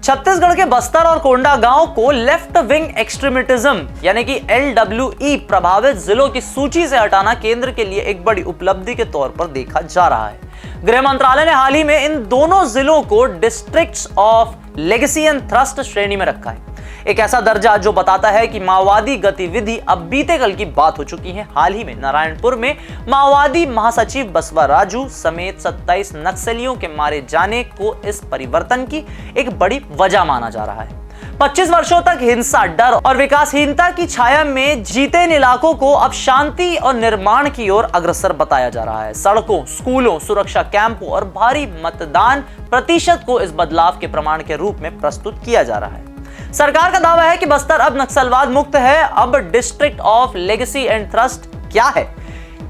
छत्तीसगढ़ के बस्तर और कोंडागांव को लेफ्ट विंग एक्सट्रीमिटिज्म यानी कि LWE प्रभावित जिलों की सूची से हटाना केंद्र के लिए एक बड़ी उपलब्धि के तौर पर देखा जा रहा है। गृह मंत्रालय ने हाल ही में इन दोनों जिलों को districts of legacy and thrust श्रेणी में रखा है, एक ऐसा दर्जा जो बताता है कि माओवादी गतिविधि अब बीते कल की बात हो चुकी है। हाल ही में नारायणपुर में माओवादी महासचिव बसवा राजू समेत 27 नक्सलियों के मारे जाने को इस परिवर्तन की एक बड़ी वजह माना जा रहा है। 25 वर्षों तक हिंसा, डर और विकासहीनता की छाया में जीते इन इलाकों को अब शांति और निर्माण की ओर अग्रसर बताया जा रहा है। सड़कों, स्कूलों, सुरक्षा कैंपों और भारी मतदान प्रतिशत को इस बदलाव के प्रमाण के रूप में प्रस्तुत किया जा रहा है। सरकार का दावा है कि बस्तर अब नक्सलवाद मुक्त है। अब district of legacy and thrust क्या है,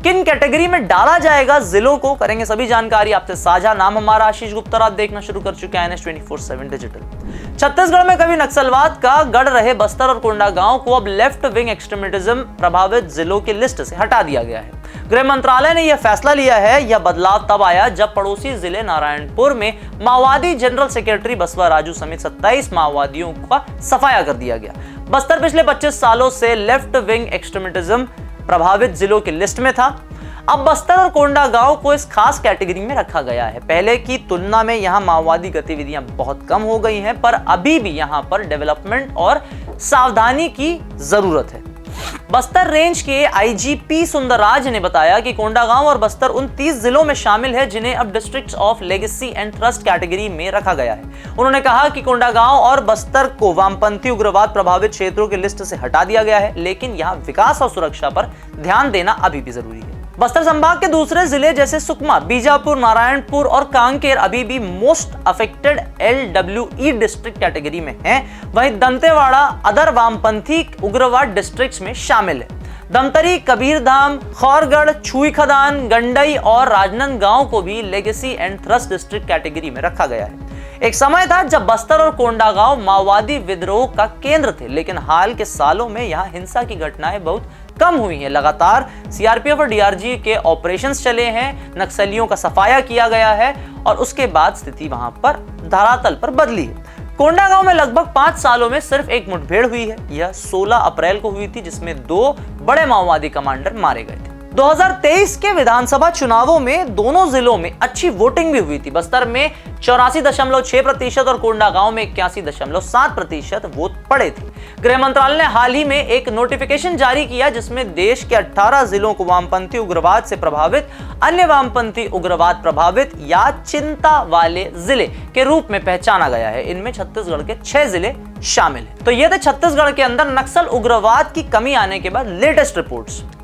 किन कैटेगरी में डाला जाएगा, जिलों को करेंगे सभी जानकारी आपसे साझा। नाम हमारा आशीष गुप्ता, आप देखना शुरू कर चुके हैं NS24/7 डिजिटल। छत्तीसगढ़ में कभी नक्सलवाद का गढ़ रहे बस्तर और कोंडागांव को अब लेफ्ट विंग एक्सट्रीमिटिज्म प्रभावित जिलों की लिस्ट से हटा दिया गया है। गृह मंत्रालय ने यह फैसला लिया है। यह बदलाव तब आया जब पड़ोसी जिले नारायणपुर में माओवादी जनरल सेक्रेटरी बसवा राजू समेत 27 माओवादियों का सफाया कर दिया गया। बस्तर पिछले 25 सालों से लेफ्ट विंग एक्सट्रीमिटिज्म प्रभावित जिलों की लिस्ट में था। अब बस्तर और कोंडागांव को इस खास कैटेगरी में रखा गया है। पहले की तुलना में यहां माओवादी गतिविधियां बहुत कम हो गई हैं, पर अभी भी यहां पर डेवलपमेंट और सावधानी की जरूरत है। बस्तर रेंज के IGP सुंदरराज ने बताया कि कोंडागांव और बस्तर उन 30 जिलों में शामिल है जिन्हें अब districts of legacy and thrust category में रखा गया है। उन्होंने कहा कि कोंडागांव और बस्तर को वामपंथी उग्रवाद प्रभावित क्षेत्रों की लिस्ट से हटा दिया गया है, लेकिन यहां विकास और सुरक्षा पर ध्यान देना अभी भी जरूरी है। बस्तर संभाग के दूसरे जिले जैसे सुकमा, बीजापुर, नारायणपुर और कांकेर अभी भी most affected LWE district category में हैं। वहीं दंतेवाड़ा अदर वामपंथी उग्रवाद डिस्ट्रिक्ट्स में शामिल है। दमतरी, कबीरधाम, खौरगढ़, छुई खदान, गंडई और राजनांदगांव को भी legacy and thrust district category में रखा गया है। एक समय था जब बस्तर और कोंडागांव माओवादी विद्रोह का केंद्र थे, लेकिन हाल के सालों में यहां हिंसा की घटनाएं बहुत कम हुई हैं। लगातार CRPF और DRG के ऑपरेशंस चले हैं, नक्सलियों का सफाया किया गया है और उसके बाद स्थिति वहां पर धरातल पर बदली है। कोंडागांव में लगभग 5 सालों में सिर्फ एक मुठभेड़ हुई है। यह 16 अप्रैल को हुई थी, जिसमें 2 बड़े माओवादी कमांडर मारे गए थे। 2023 के विधानसभा चुनावों में दोनों जिलों में अच्छी वोटिंग भी हुई थी। बस्तर में 84.6% और कोंडागांव में 81.7% वोट पड़े थे। गृह मंत्रालय ने हाल ही में एक नोटिफिकेशन जारी किया जिसमें देश के 18 जिलों को वामपंथी उग्रवाद से प्रभावित, अन्य वामपंथी उग्रवाद प्रभावित या चिंता वाले जिले के रूप में पहचाना गया है। इनमें छत्तीसगढ़ के 6 जिले शामिल हैं। तो ये थे छत्तीसगढ़ के अंदर नक्सल उग्रवाद की कमी आने के बाद लेटेस्ट रिपोर्ट्स।